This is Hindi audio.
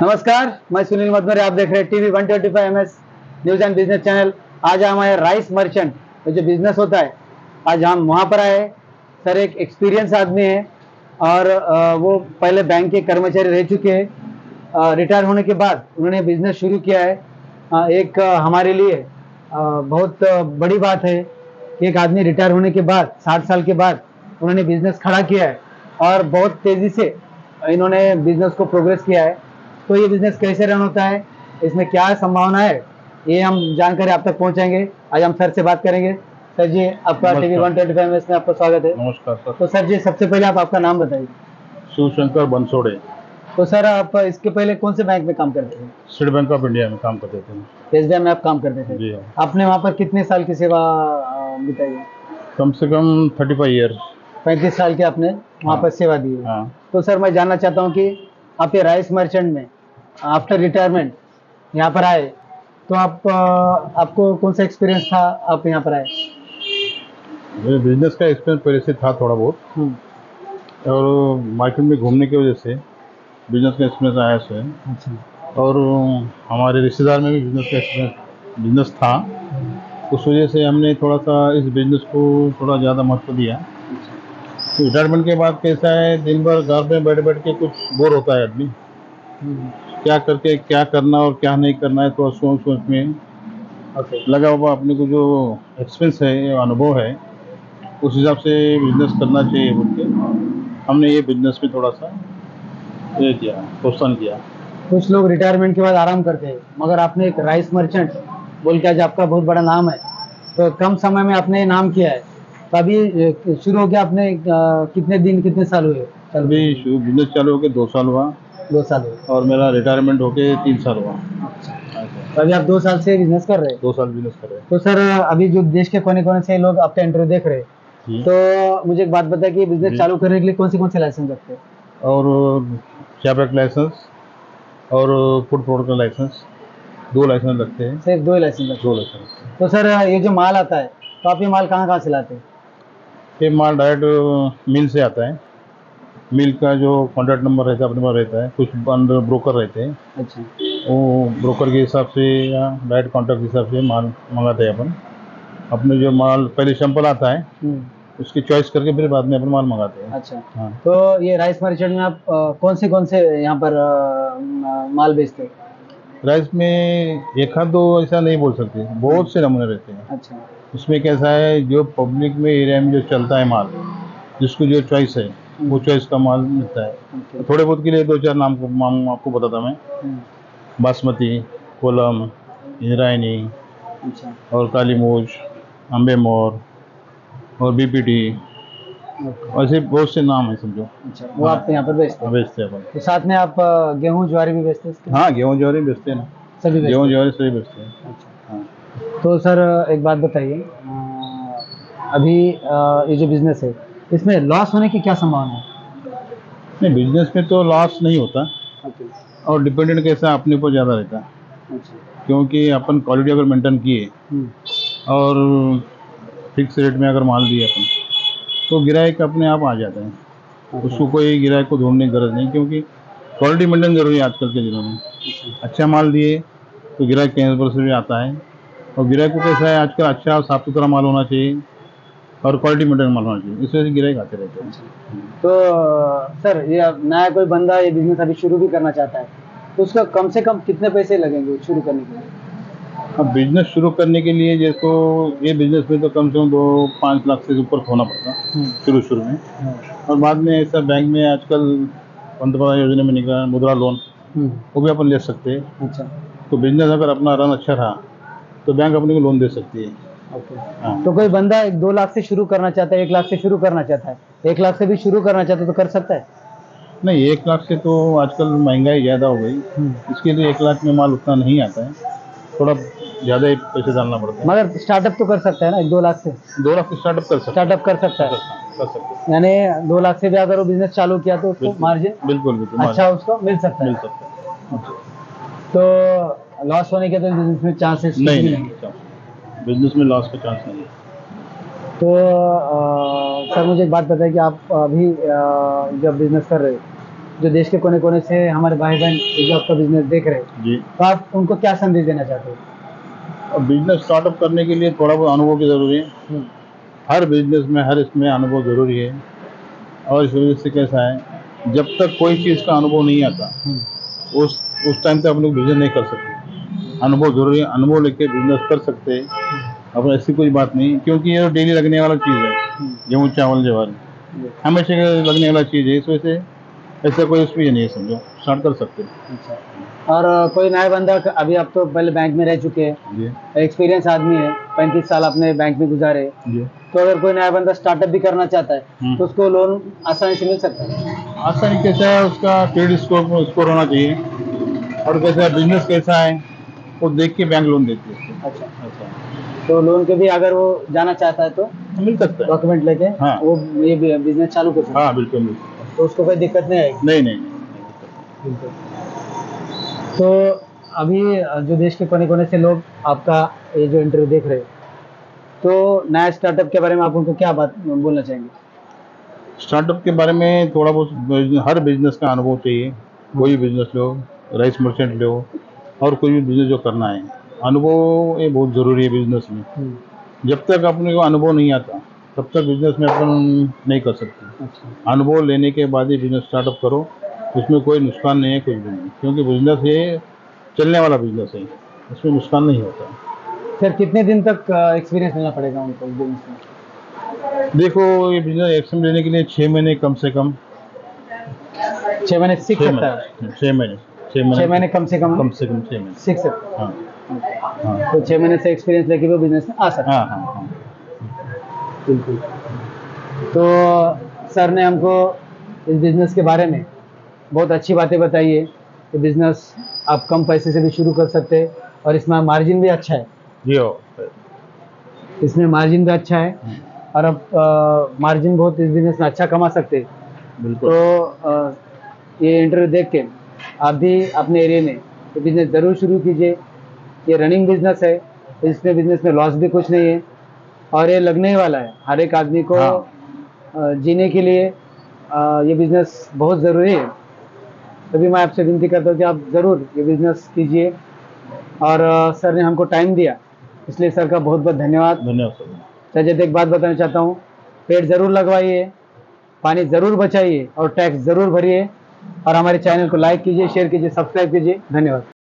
नमस्कार, मैं सुनील मधुमरे। आप देख रहे हैं TV 125 MS news and business channel. आज हम आए राइस मर्चेंट, जो बिजनेस होता है, आज हम वहाँ पर आए। सर एक एक्सपीरियंस आदमी है और वो पहले बैंक के कर्मचारी रह चुके हैं। रिटायर होने के बाद उन्होंने बिजनेस शुरू किया है। एक हमारे लिए बहुत बड़ी बात है कि एक आदमी रिटायर होने के बाद 60 साल के बाद उन्होंने बिजनेस खड़ा किया है और बहुत तेजी से इन्होंने बिजनेस को प्रोग्रेस किया है। तो ये बिजनेस कैसे रन होता है, इसमें क्या संभावना है, ये हम जानकारी आप तक पहुंचाएंगे। आज हम सर से बात करेंगे। सर जी, आपका टीवी 125 MS में आपका स्वागत है। नमस्कार सर। तो सर जी, सबसे पहले आप आपका नाम बताइए। शिवशंकर बनसोड़े। तो सर, आप इसके पहले कौन से बैंक में काम करते थे? स्टेट बैंक ऑफ इंडिया में काम करते थे। SBI में आप काम करते थे? जी हाँ। आपने वहाँ पर कितने साल की सेवा बिताई है? कम से कम 35 ईयर। 35 साल की आपने वहाँ पर सेवा दी है। हाँ। तो सर, मैं जानना चाहता हूँ कि आप ये राइस मर्चेंट में आफ्टर रिटायरमेंट यहाँ पर आए, तो आपको कौन सा एक्सपीरियंस था, आप यहाँ पर आए? मेरे बिजनेस का एक्सपीरियंस पहले से था थोड़ा बहुत, और मार्केट में घूमने की वजह से बिजनेस का एक्सपीरियंस आया से। अच्छा। और हमारे रिश्तेदार में भी बिजनेस का एक्सपीरियंस बिजनेस था, उस वजह से हमने थोड़ा सा इस बिजनेस को थोड़ा ज़्यादा महत्व दिया। तो रिटायरमेंट के बाद कैसा है, दिन भर घर में बैठ बैठ के कुछ बोर होता है आदमी, क्या करके क्या करना और क्या नहीं करना है, तो सोच सोच में लगा हुआ अपने को जो एक्सपीरियंस है, अनुभव है, उस हिसाब से बिजनेस करना चाहिए बोल के हमने ये बिजनेस में थोड़ा सा ये किया, प्रोत्साहन किया। कुछ लोग रिटायरमेंट के बाद आराम करते हैं, मगर आपने एक राइस मर्चेंट बोल के आज आपका बहुत बड़ा नाम है, तो कम समय में आपने नाम किया है। तो अभी शुरू हो गया आपने, कितने दिन कितने साल हुए? अभी बिजनेस चालू होके 2 साल हुआ 2 साल हुए। और मेरा रिटायरमेंट होके 3 साल हुआ। तो अभी आप 2 साल से बिजनेस कर रहे हैं? 2 साल बिजनेस कर रहे हैं। तो सर, अभी जो देश के कोने कोने से लोग आपका इंटरव्यू देख रहे हैं, जी। तो मुझे एक बात बताइए कि बिजनेस जी। चालू करने के लिए कौन से लाइसेंस रखते हैं? और कैपेट लाइसेंस और फूड प्रोडक्ट का लाइसेंस, 2 लाइसेंस लगते हैं। सिर्फ 2 ही लाइसेंस रखते 2 हैं? लाइसेंस। तो सर, ये जो माल आता है, तो आप ये माल कहाँ से लाते हैं? ये माल डायरेक्ट मिल से आता है। मिल का जो कॉन्टैक्ट नंबर रहता है अपने पास रहता है, कुछ अंदर ब्रोकर रहते हैं, अच्छा। वो ब्रोकर के हिसाब से या डायरेक्ट कॉन्टैक्ट के हिसाब से माल मंगाते हैं अपन। अपने जो माल पहले सैंपल आता है उसकी चॉइस करके फिर बाद में अपन माल मंगाते हैं। अच्छा। हाँ। तो ये राइस मर्चेंट में आप कौन से यहाँ पर माल बेचते हैं? राइस में एक आध दो ऐसा नहीं बोल सकते, बहुत से नमूने रहते हैं। अच्छा। उसमें कैसा है, जो पब्लिक में एरिया में जो चलता है माल, जिसको जो चॉइस है वो चॉइस का माल मिलता है। ओके। थोड़े बहुत के लिए 2-4 नाम आपको बताता मैं। बासमती, कोलम, इंद्रायणी अच्छा। और काली मूछ, अम्बे मोर और बीपीटी, ओके। ऐसे बहुत से नाम है समझो। अच्छा, वो आप यहाँ पर बेचते हैं? बेचते हैं अपन। तो साथ में आप गेहूं ज्वारी भी बेचते हैं? हाँ, गेहूँ ज्वारी बेचते हैं ना। सभी बेचते गेहूँ हैं? ज्वारी सभी बेचते हैं। अच्छा। हाँ। तो सर, एक बात बताइए, अभी ये जो बिजनेस है, इसमें लॉस होने की क्या संभावना है? नहीं, बिजनेस में तो लॉस नहीं होता, ओके। और डिपेंडेंट कैसा अपने ऊपर ज़्यादा रहता है, अच्छा। क्योंकि अपन क्वालिटी अगर मेंटेन किए और फिक्स रेट में अगर माल दिए अपन, तो ग्राहक अपने आप आ जाता है। उसको कोई ग्राहक को ढूंढने की गरज नहीं, क्योंकि क्वालिटी मेंटेन जरूरी है आजकल के दिनों में। अच्छा माल दिए तो ग्राहक कहीं पर से भी आता है, और ग्राहक को कैसा है आजकल अच्छा साफ सुथरा माल होना चाहिए और क्वालिटी मेंटेन माल होना चाहिए, इस वजह से ग्राहक आते रहते हैं। तो सर, ये अब नया कोई बंदा ये बिजनेस अभी शुरू भी करना चाहता है, तो उसका कम से कम कितने पैसे लगेंगे शुरू करने के लिए? अब बिजनेस शुरू करने के लिए जैसे ये बिजनेस में तो कम से कम 2-5 लाख से ऊपर होना पड़ता शुरू में। और बाद में ऐसा बैंक में आजकल पंतप्रधान योजना में निकला मुद्रा लोन, वो भी अपन ले सकते हैं। अच्छा। तो बिजनेस अगर अपना रन अच्छा रहा तो बैंक अपने को लोन दे सकती है। ओके। हाँ। तो कोई बंदा 2 लाख से शुरू करना चाहता है, 1 लाख से शुरू करना चाहता है, 1 लाख से भी शुरू करना चाहता है, तो कर सकता है? नहीं, 1 लाख से तो आजकल महंगाई ज़्यादा हो गई, इसके लिए 1 लाख में माल उतना नहीं आता है, थोड़ा ज़्यादा ही पैसे डालना पड़ता है। मगर स्टार्टअप तो कर सकता है ना, 2 लाख से? 2 लाख से स्टार्टअप कर सकते स्टार्टअप कर सकता है, कर सकते यानी 2 लाख से भी अगर वो बिजनेस चालू किया तो उसको मार्जिन बिल्कुल बिल्कुल अच्छा उसको मिल सकता मिल है। सकता है। तो लॉस होने के तो बिजनेस में चांसेस नहीं नहीं, बिजनेस में लॉस का चांस नहीं है। तो सर, मुझे एक बात बताइए कि आप अभी जब बिजनेस कर रहे हैं, जो देश के कोने कोने से हमारे भाई बहन ये जो आपका बिजनेस देख रहे हैं, जी। तो आप उनको क्या संदेश देना चाहते हो? अब बिजनेस स्टार्टअप करने के लिए थोड़ा बहुत अनुभव की ज़रूरी है। हर बिजनेस में हर इसमें अनुभव ज़रूरी है। और इस वजह से कैसा है, जब तक कोई चीज़ का अनुभव नहीं आता उस टाइम तक हम लोग बिजनेस नहीं कर सकते। अनुभव ज़रूरी है, अनुभव लेके बिजनेस कर सकते हैं। अब ऐसी कोई बात नहीं, क्योंकि ये डेली लगने वाला चीज़ है, गेहूँ चावल ज्वार हमेशा लगने वाला चीज़ है। इस वजह से ऐसा कोई उसमें ये नहीं है, समझो स्टार्ट कर सकते हैं। अच्छा। और कोई नया बंदा अभी आप तो पहले बैंक में रह चुके हैं, जी एक्सपीरियंस आदमी है, 35 साल आपने बैंक में गुजारे, जी। तो अगर कोई नया बंदा स्टार्टअप भी करना चाहता है तो उसको लोन आसानी से मिल सकता है? आसानी कैसा है, उसका क्रेडिट स्कोर होना चाहिए, और कैसा है बिजनेस कैसा है वो देख के बैंक लोन देती है उसको। अच्छा। अच्छा, तो लोन के भी अगर वो जाना चाहता है तो मिल सकता है। डॉक्यूमेंट लेके हाँ वो ये बिजनेस चालू कर सकता है, हाँ बिल्कुल मिल सकता तो उसको कोई दिक्कत नहीं आएगी? है। नहीं नहीं नहीं दिक्कत बिल्कुल। तो अभी जो देश के कोने कोने से लोग आपका ये जो इंटरव्यू देख रहे हैं, तो नया स्टार्टअप के बारे में आप उनको क्या बात बोलना चाहेंगे? नहीं। स्टार्टअप के बारे में थोड़ा बहुत हर बिजनेस का अनुभव चाहिए। कोई भी बिजनेस लो, राइस मर्चेंट लो, और कोई भी बिजनेस जो करना है, अनुभव ये बहुत ज़रूरी है बिजनेस में। जब तक अपने को अनुभव नहीं आता तब तक बिजनेस में अपन नहीं कर सकते। अच्छा। अनुभव लेने के बाद ही बिजनेस स्टार्टअप करो, उसमें कोई नुकसान नहीं है, कुछ भी नहीं, क्योंकि बिजनेस ये चलने वाला बिजनेस है, उसमें नुकसान नहीं होता। फिर कितने दिन तक एक्सपीरियंस लेना पड़ेगा उनको इस बिजनेस में? देखो, ये बिजनेस एक्शन लेने के लिए 6 महीने कम से कम। 6 महीने सीख सकता है? 6 महीने 6 महीने कम से कम कम से कम 6 महीने। सीख सकता हाँ है? हाँ तो 6 महीने से एक्सपीरियंस लेके वो बिजनेस में आ सकता हाँ हाँ हाँ। है। बिल्कुल। तो सर ने हमको इस बिजनेस के बारे में बहुत अच्छी बातें बताई है कि बिजनेस आप कम पैसे से भी शुरू कर सकते हैं और इसमें मार्जिन भी अच्छा है। जी हो। इसमें मार्जिन भी अच्छा है और आप मार्जिन बहुत इस बिजनेस में अच्छा कमा सकते हैं। बिल्कुल। तो ये इंटरव्यू देख के आप भी अपने एरिया में ये बिजनेस ज़रूर शुरू कीजिए। ये रनिंग बिजनेस है, इसमें बिजनेस में लॉस भी कुछ नहीं है और ये लगने ही वाला है। हर एक आदमी को हाँ। जीने के लिए ये बिजनेस बहुत ज़रूरी है। तभी मैं आपसे विनती करता हूँ कि आप ज़रूर ये बिजनेस कीजिए। और सर ने हमको टाइम दिया, इसलिए सर का बहुत बहुत धन्यवाद। धन्यवाद सर। सर जैसे एक बात बताना चाहता हूँ, पेड़ ज़रूर लगवाइए, पानी ज़रूर बचाइए और टैक्स ज़रूर भरिए और हमारे चैनल को लाइक कीजिए, शेयर कीजिए, सब्सक्राइब कीजिए। धन्यवाद।